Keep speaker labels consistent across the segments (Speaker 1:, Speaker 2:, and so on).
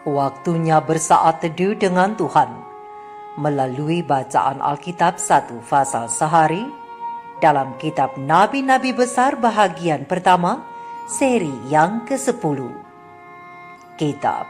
Speaker 1: Waktunya bersaat teduh dengan Tuhan melalui bacaan Alkitab satu fasal sehari dalam kitab Nabi-Nabi Besar bahagian pertama, seri yang ke-10. Kitab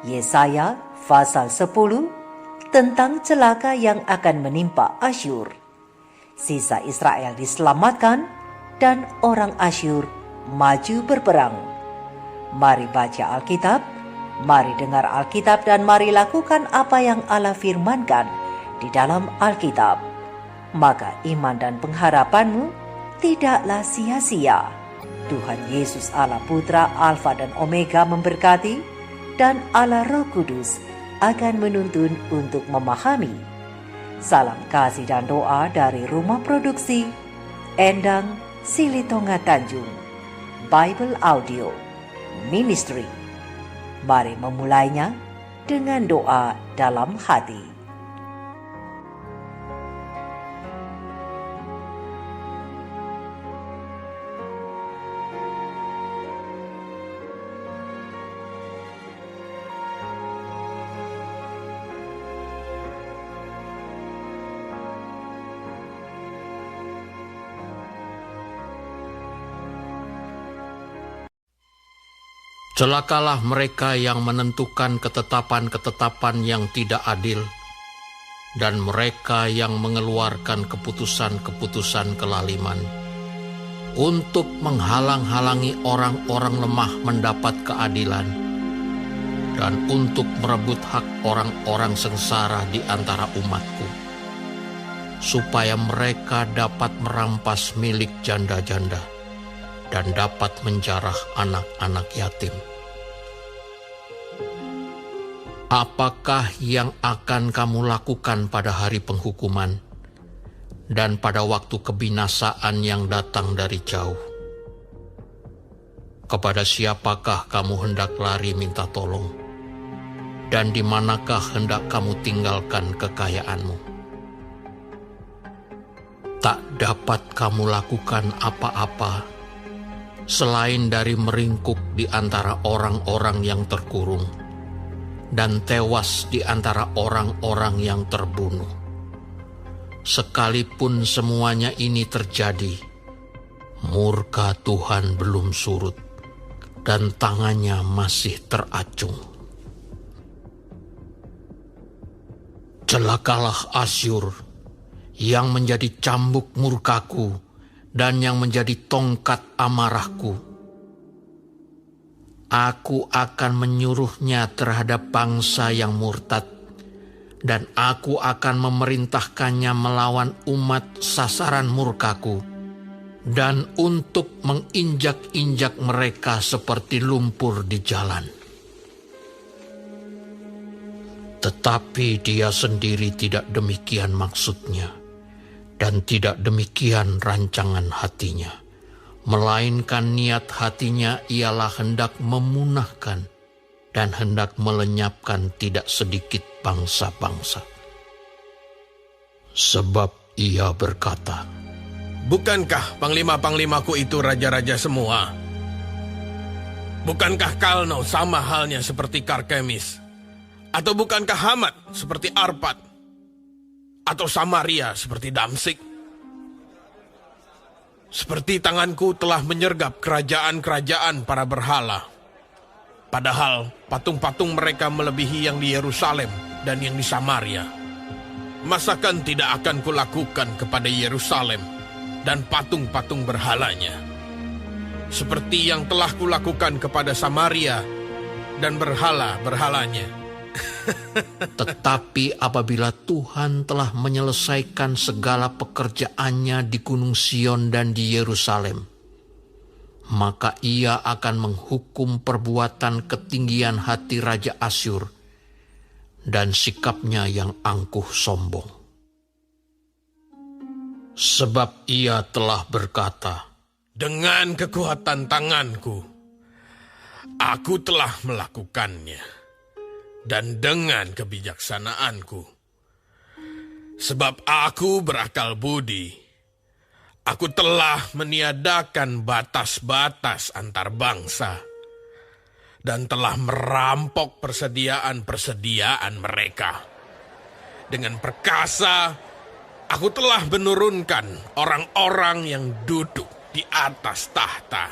Speaker 1: Yesaya fasal 10 tentang celaka yang akan menimpa Asyur. Sisa Israel diselamatkan dan orang Asyur maju berperang. Mari baca Alkitab, mari dengar Alkitab, dan mari lakukan apa yang Allah firmankan di dalam Alkitab. Maka iman dan pengharapanmu tidaklah sia-sia. Tuhan Yesus Allah Putra, Alfa dan Omega memberkati, dan Allah Roh Kudus akan menuntun untuk memahami. Salam kasih dan doa dari Rumah Produksi Endang Silitonga Tanjung Bible Audio Ministry. Mari memulainya dengan doa dalam hati.
Speaker 2: Celakalah mereka yang menentukan ketetapan-ketetapan yang tidak adil, dan mereka yang mengeluarkan keputusan-keputusan kelaliman, untuk menghalang-halangi orang-orang lemah mendapat keadilan, dan untuk merebut hak orang-orang sengsara di antara umatku, supaya mereka dapat merampas milik janda-janda, dan dapat menjarah anak-anak yatim. Apakah yang akan kamu lakukan pada hari penghukuman dan pada waktu kebinasaan yang datang dari jauh? Kepada siapakah kamu hendak lari minta tolong? Dan di manakah hendak kamu tinggalkan kekayaanmu? Tak dapat kamu lakukan apa-apa selain dari meringkuk di antara orang-orang yang terkurung dan tewas di antara orang-orang yang terbunuh. Sekalipun semuanya ini terjadi, murka Tuhan belum surut dan tangannya masih teracung. Celakalah Asyur yang menjadi cambuk murkaku dan yang menjadi tongkat amarahku. Aku akan menyuruhnya terhadap bangsa yang murtad, dan aku akan memerintahkannya melawan umat sasaran murkaku, dan untuk menginjak-injak mereka seperti lumpur di jalan. Tetapi dia sendiri tidak demikian maksudnya, dan tidak demikian rancangan hatinya. Melainkan niat hatinya ialah hendak memunahkan dan hendak melenyapkan tidak sedikit bangsa-bangsa. Sebab ia berkata,
Speaker 3: "Bukankah panglima-panglimaku itu raja-raja semua? Bukankah Kalno sama halnya seperti Karkemis? Atau bukankah Hamat seperti Arpad? Atau Samaria seperti Damsik? Seperti tanganku telah menyergap kerajaan-kerajaan para berhala. Padahal patung-patung mereka melebihi yang di Yerusalem dan yang di Samaria. Masakan tidak akan kulakukan kepada Yerusalem dan patung-patung berhalanya, seperti yang telah kulakukan kepada Samaria dan berhala-berhalanya?"
Speaker 2: Tetapi apabila Tuhan telah menyelesaikan segala pekerjaannya di Gunung Sion dan di Yerusalem, maka ia akan menghukum perbuatan ketinggian hati Raja Asyur dan sikapnya yang angkuh sombong. Sebab ia telah berkata,
Speaker 3: "Dengan kekuatan tanganku, aku telah melakukannya. Dan dengan kebijaksanaanku, sebab aku berakal budi, aku telah meniadakan batas-batas antar bangsa dan telah merampok persediaan-persediaan mereka. Dengan perkasa, aku telah menurunkan orang-orang yang duduk di atas tahta.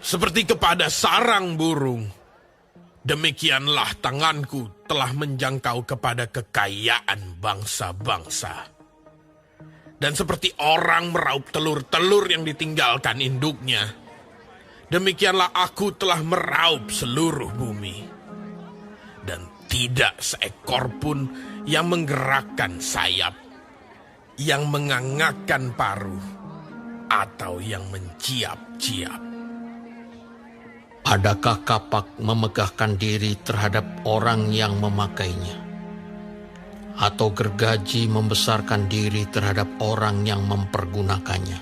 Speaker 3: Seperti kepada sarang burung, demikianlah tanganku telah menjangkau kepada kekayaan bangsa-bangsa. Dan seperti orang meraup telur-telur yang ditinggalkan induknya, demikianlah aku telah meraup seluruh bumi. Dan tidak seekor pun yang menggerakkan sayap, yang mengangakkan paruh, atau yang menciap-ciap.
Speaker 2: Adakah kapak memegahkan diri terhadap orang yang memakainya? Atau gergaji membesarkan diri terhadap orang yang mempergunakannya?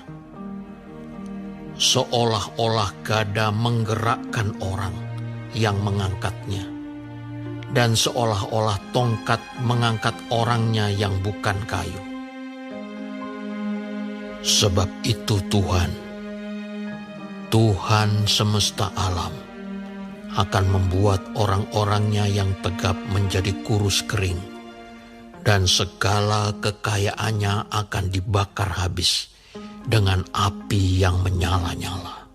Speaker 2: Seolah-olah gada menggerakkan orang yang mengangkatnya, dan seolah-olah tongkat mengangkat orangnya yang bukan kayu. Sebab itu Tuhan semesta alam akan membuat orang-orangnya yang tegap menjadi kurus kering, dan segala kekayaannya akan dibakar habis dengan api yang menyala-nyala.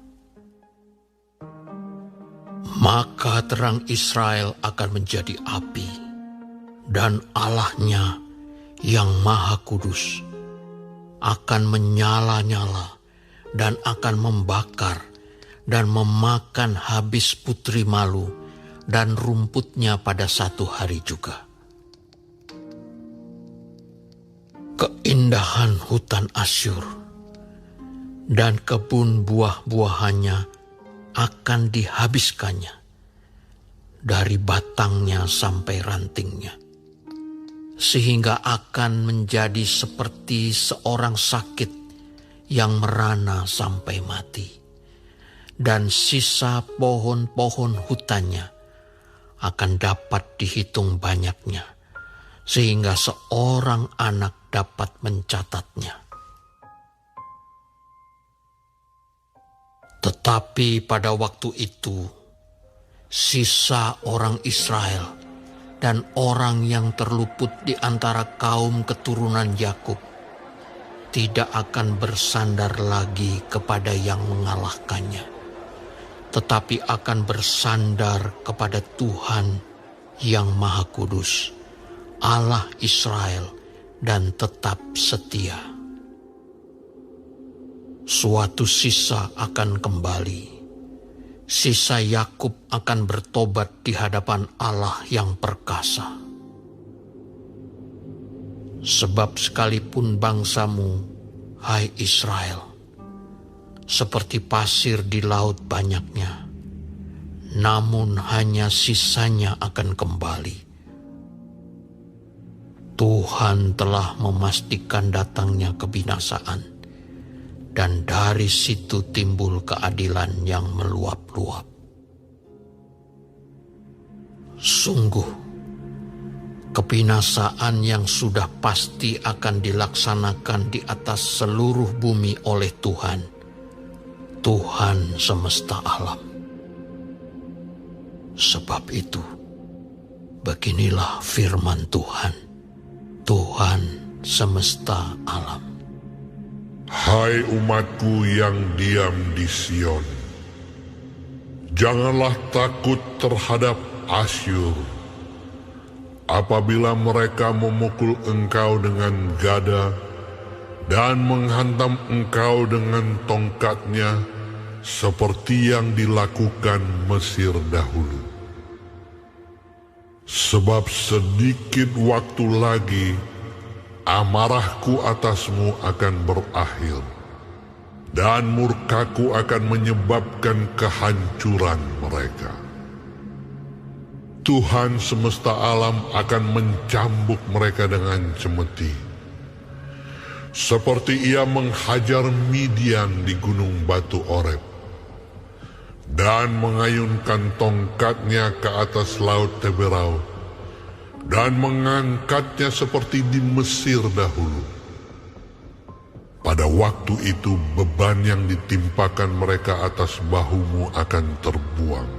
Speaker 2: Maka terang Israel akan menjadi api, dan Allahnya yang Maha Kudus akan menyala-nyala dan akan membakar dan memakan habis putri malu dan rumputnya pada satu hari juga. Keindahan hutan Asyur dan kebun buah-buahannya akan dihabiskannya, dari batangnya sampai rantingnya, sehingga akan menjadi seperti seorang sakit yang merana sampai mati. Dan sisa pohon-pohon hutannya akan dapat dihitung banyaknya, sehingga seorang anak dapat mencatatnya. Tetapi pada waktu itu, sisa orang Israel dan orang yang terluput di antara kaum keturunan Yakub tidak akan bersandar lagi kepada yang mengalahkannya, tetapi akan bersandar kepada Tuhan yang Maha Kudus, Allah Israel, dan tetap setia. Suatu sisa akan kembali. Sisa Yakub akan bertobat di hadapan Allah yang perkasa. Sebab sekalipun bangsamu, hai Israel, seperti pasir di laut banyaknya, namun hanya sisanya akan kembali. Tuhan telah memastikan datangnya kebinasaan, dan dari situ timbul keadilan yang meluap-luap. Sungguh, kebinasaan yang sudah pasti akan dilaksanakan di atas seluruh bumi oleh Tuhan, Tuhan semesta alam. Sebab itu, beginilah firman Tuhan, Tuhan semesta alam.
Speaker 4: Hai umatku yang diam di Sion, janganlah takut terhadap Asyur. Apabila mereka memukul engkau dengan gada dan menghantam engkau dengan tongkatnya, seperti yang dilakukan Mesir dahulu. Sebab sedikit waktu lagi amarahku atasmu akan berakhir, dan murkaku akan menyebabkan kehancuran mereka. Tuhan semesta alam akan mencambuk mereka dengan cemeti, seperti ia menghajar Midian di gunung batu Oreb, dan mengayunkan tongkatnya ke atas laut Teberau, dan mengangkatnya seperti di Mesir dahulu. Pada waktu itu beban yang ditimpakan mereka atas bahumu akan terbuang,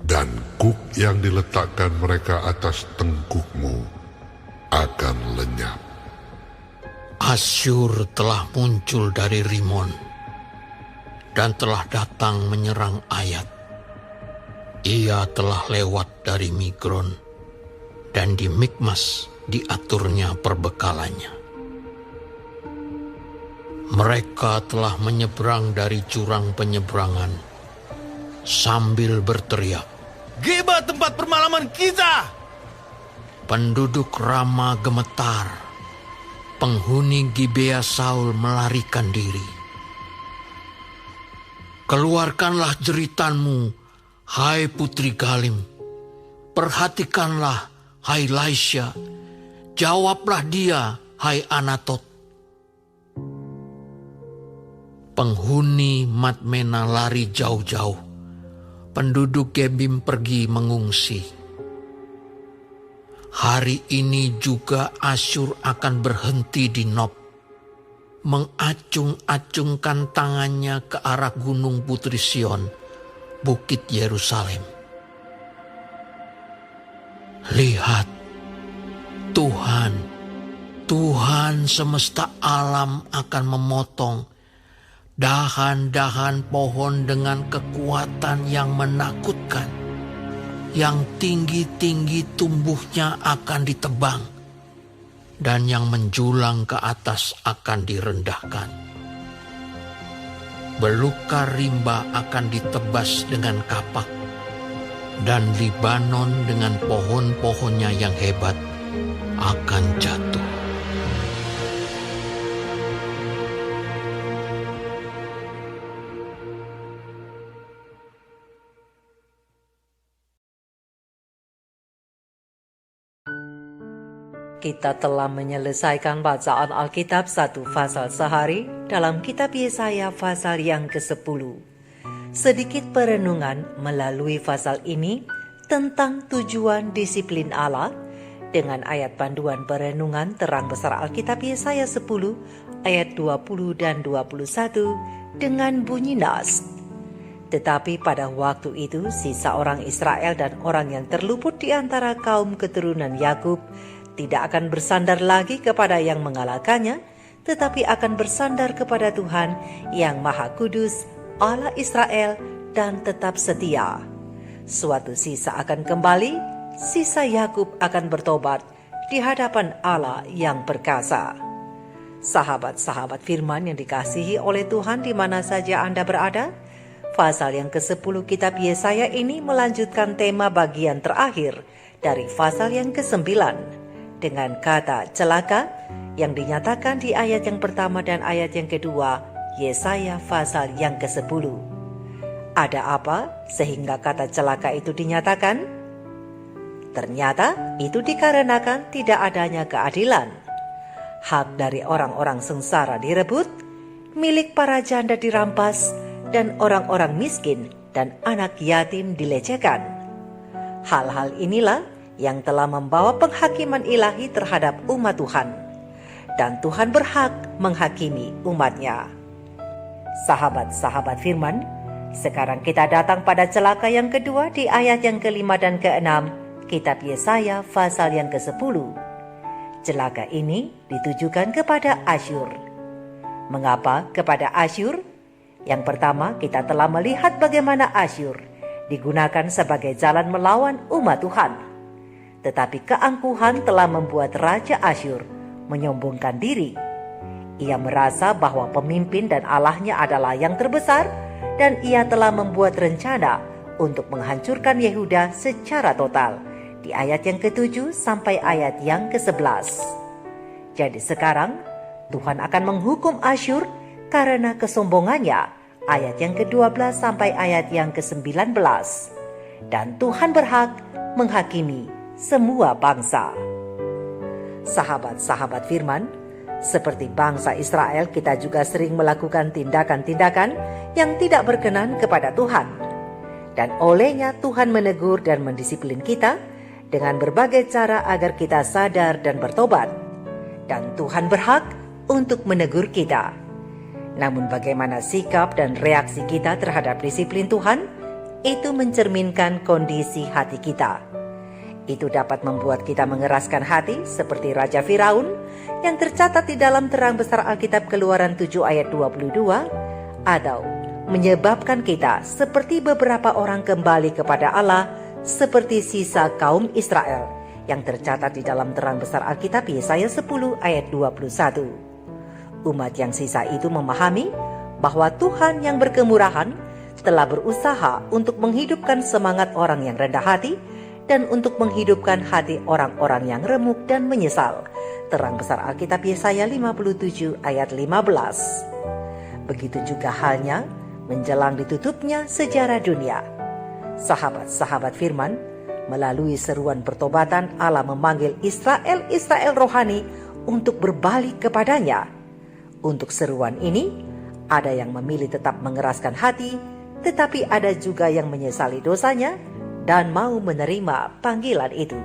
Speaker 4: dan kuk yang diletakkan mereka atas tengkukmu akan lenyap.
Speaker 2: Asyur telah muncul dari Rimon dan telah datang menyerang Ayat. Ia telah lewat dari Migron, dan di Mikmas diaturnya perbekalannya. Mereka telah menyeberang dari jurang penyeberangan sambil berteriak,
Speaker 3: Geba tempat permalaman kita!
Speaker 2: penduduk Rama gemetar, penghuni Gibea Saul melarikan diri. Keluarkanlah jeritanmu, hai putri Galim. Perhatikanlah, hai Laisya. Jawablah dia, hai Anatot. Penghuni Madmena lari jauh-jauh. Penduduk Gebim pergi mengungsi. Hari ini juga Asyur akan berhenti di Nob, mengacung-acungkan tangannya ke arah gunung Putri Sion, bukit Yerusalem. Lihat, Tuhan semesta alam akan memotong dahan-dahan pohon dengan kekuatan yang menakutkan. Yang tinggi-tinggi tumbuhnya akan ditebang, dan yang menjulang ke atas akan direndahkan. Belukar rimba akan ditebas dengan kapak, dan Libanon dengan pohon-pohonnya yang hebat akan jatuh.
Speaker 1: Kita telah menyelesaikan bacaan Alkitab 1 pasal sehari dalam kitab Yesaya pasal yang ke-10. Sedikit perenungan melalui pasal ini tentang tujuan disiplin Allah dengan ayat panduan perenungan terang besar Alkitab Yesaya 10 ayat 20 dan 21 dengan bunyi nas. Tetapi pada waktu itu sisa orang Israel dan orang yang terluput di antara kaum keturunan Yakub tidak akan bersandar lagi kepada yang mengalahkannya, tetapi akan bersandar kepada Tuhan yang Maha Kudus, Allah Israel, dan tetap setia. Suatu sisa akan kembali, sisa Yakub akan bertobat di hadapan Allah yang perkasa. Sahabat-sahabat firman yang dikasihi oleh Tuhan di mana saja Anda berada, pasal yang ke-10 kitab Yesaya ini melanjutkan tema bagian terakhir dari pasal yang ke-9. Dengan kata celaka yang dinyatakan di ayat yang pertama dan ayat yang kedua Yesaya pasal yang ke-10. Ada apa sehingga kata celaka itu dinyatakan? Ternyata itu dikarenakan tidak adanya keadilan. Hak dari orang-orang sengsara direbut, milik para janda dirampas, dan orang-orang miskin dan anak yatim dilecehkan. Hal-hal inilah yang telah membawa penghakiman ilahi terhadap umat Tuhan. Dan Tuhan berhak menghakimi umatnya. Sahabat-sahabat firman, sekarang kita datang pada celaka yang kedua di ayat yang ke-5 dan ke-6, kitab Yesaya pasal yang ke-10. Celaka ini ditujukan kepada Asyur. Mengapa kepada Asyur? Yang pertama, kita telah melihat bagaimana Asyur digunakan sebagai jalan melawan umat Tuhan. Tetapi keangkuhan telah membuat Raja Asyur menyombongkan diri. Ia merasa bahwa pemimpin dan Allahnya adalah yang terbesar, dan ia telah membuat rencana untuk menghancurkan Yehuda secara total di ayat yang ke-7 sampai ayat yang ke-11. Jadi sekarang Tuhan akan menghukum Asyur karena kesombongannya, ayat yang ke-12 sampai ayat yang ke-19. Dan Tuhan berhak menghakimi semua bangsa. Sahabat-sahabat firman, seperti bangsa Israel, kita juga sering melakukan tindakan-tindakan yang tidak berkenan kepada Tuhan. Dan olehnya Tuhan menegur dan mendisiplin kita dengan berbagai cara agar kita sadar dan bertobat. Dan Tuhan berhak untuk menegur kita. Namun bagaimana sikap dan reaksi kita terhadap disiplin Tuhan, itu mencerminkan kondisi hati kita. Itu dapat membuat kita mengeraskan hati seperti Raja Firaun yang tercatat di dalam terang besar Alkitab Keluaran 7 ayat 22, atau menyebabkan kita seperti beberapa orang kembali kepada Allah seperti sisa kaum Israel yang tercatat di dalam terang besar Alkitab Yesaya 10 ayat 21. Umat yang sisa itu memahami bahwa Tuhan yang berkemurahan telah berusaha untuk menghidupkan semangat orang yang rendah hati dan untuk menghidupkan hati orang-orang yang remuk dan menyesal. Terang besar Alkitab Yesaya 57 ayat 15. Begitu juga halnya menjelang ditutupnya sejarah dunia. Sahabat-sahabat firman, melalui seruan pertobatan Allah memanggil Israel rohani untuk berbalik kepadanya. Untuk seruan ini, ada yang memilih tetap mengeraskan hati, tetapi ada juga yang menyesali dosanya dan mau menerima panggilan itu.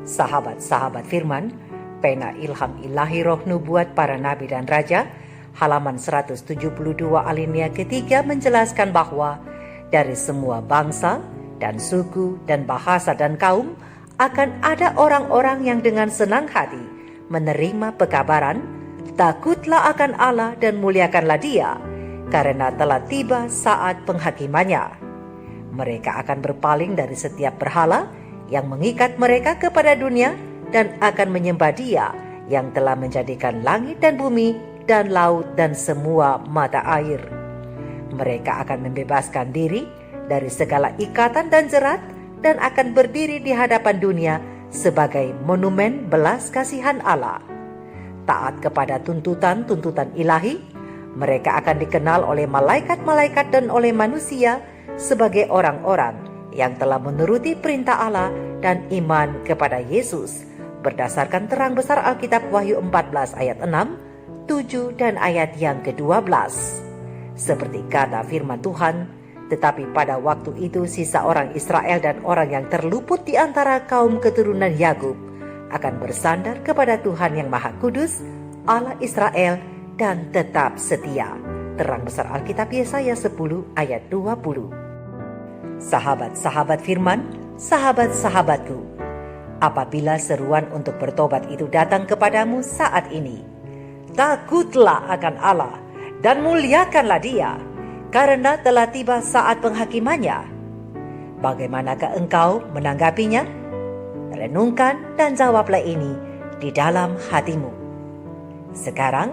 Speaker 1: Sahabat-sahabat firman, pena ilham ilahi roh nubuat para nabi dan raja, halaman 172 alinea ketiga menjelaskan bahwa dari semua bangsa dan suku dan bahasa dan kaum akan ada orang-orang yang dengan senang hati menerima pekabaran, takutlah akan Allah dan muliakanlah Dia, karena telah tiba saat penghakimannya. Mereka akan berpaling dari setiap berhala yang mengikat mereka kepada dunia dan akan menyembah Dia yang telah menjadikan langit dan bumi dan laut dan semua mata air. Mereka akan membebaskan diri dari segala ikatan dan jerat dan akan berdiri di hadapan dunia sebagai monumen belas kasihan Allah. Taat kepada tuntutan-tuntutan ilahi, mereka akan dikenal oleh malaikat-malaikat dan oleh manusia sebagai orang-orang yang telah menuruti perintah Allah dan iman kepada Yesus berdasarkan terang besar Alkitab Wahyu 14 ayat 6, 7 dan ayat yang ke-12. Seperti kata firman Tuhan, tetapi pada waktu itu sisa orang Israel dan orang yang terluput di antara kaum keturunan Yakub akan bersandar kepada Tuhan yang Maha Kudus, Allah Israel, dan tetap setia. Terang besar Alkitab Yesaya 10 ayat 20. Sahabat-sahabat firman, sahabat-sahabatku, apabila seruan untuk bertobat itu datang kepadamu saat ini, takutlah akan Allah dan muliakanlah Dia, karena telah tiba saat penghakimannya. Bagaimanakah engkau menanggapinya? Renungkan dan jawablah ini di dalam hatimu. Sekarang,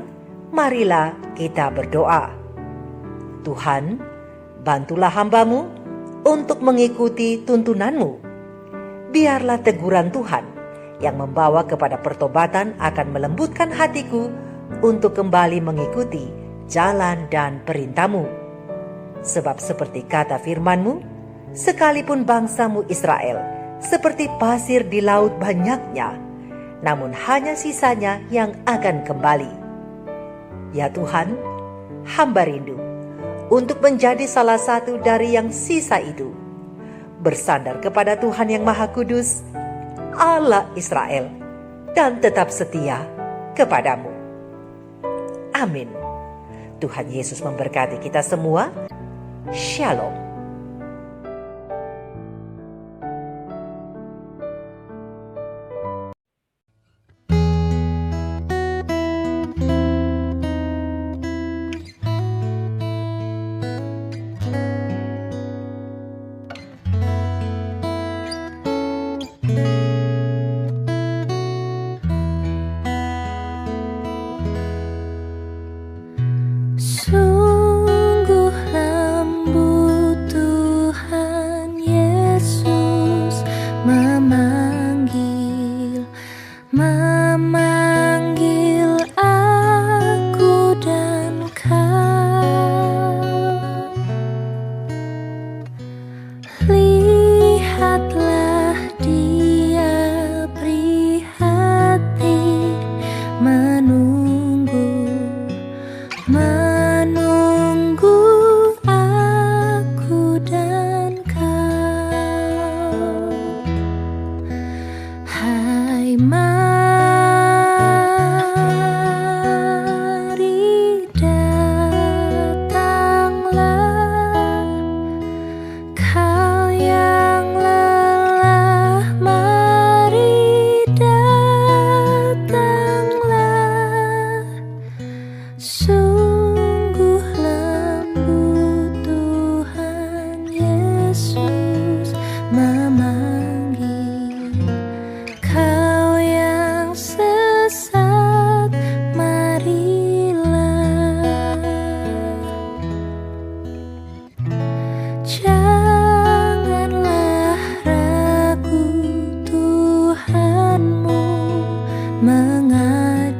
Speaker 1: marilah kita berdoa. Tuhan, bantulah hamba-Mu untuk mengikuti tuntunan-Mu. Biarlah teguran Tuhan yang membawa kepada pertobatan akan melembutkan hatiku untuk kembali mengikuti jalan dan perintah-Mu. Sebab seperti kata firman-Mu, sekalipun bangsa-Mu Israel seperti pasir di laut banyaknya, namun hanya sisanya yang akan kembali. Ya Tuhan, hamba rindu untuk menjadi salah satu dari yang sisa itu, bersandar kepada Tuhan yang Maha Kudus, Allah Israel, dan tetap setia kepadamu. Amin. Tuhan Yesus memberkati kita semua. Shalom.
Speaker 5: Sungguh lembut Sungguh lembut Tuhan Yesus memanggil kau yang sesat, marilah. Janganlah ragu, Tuhanmu mengajak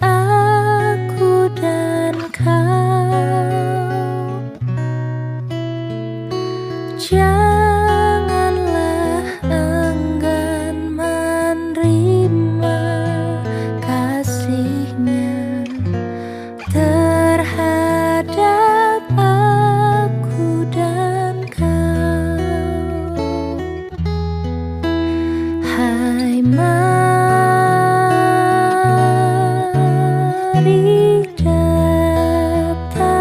Speaker 5: aku dan kau. Janganlah enggan menerima kasih-Nya terhadap aku dan kau. Hai, mari datanglah,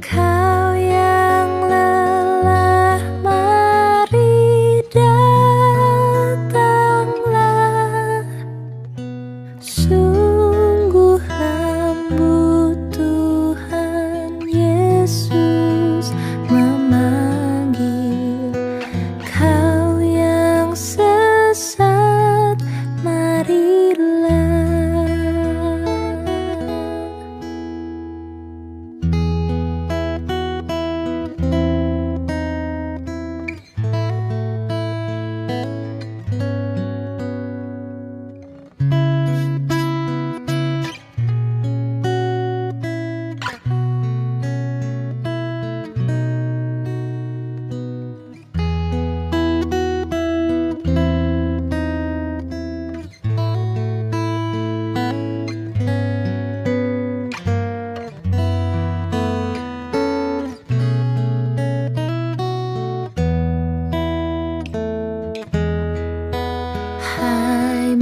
Speaker 5: kau yang lelah, mari datanglah. Sungguh lembut Tuhan Yesus memanggil kau yang sesat, marilah. Hai,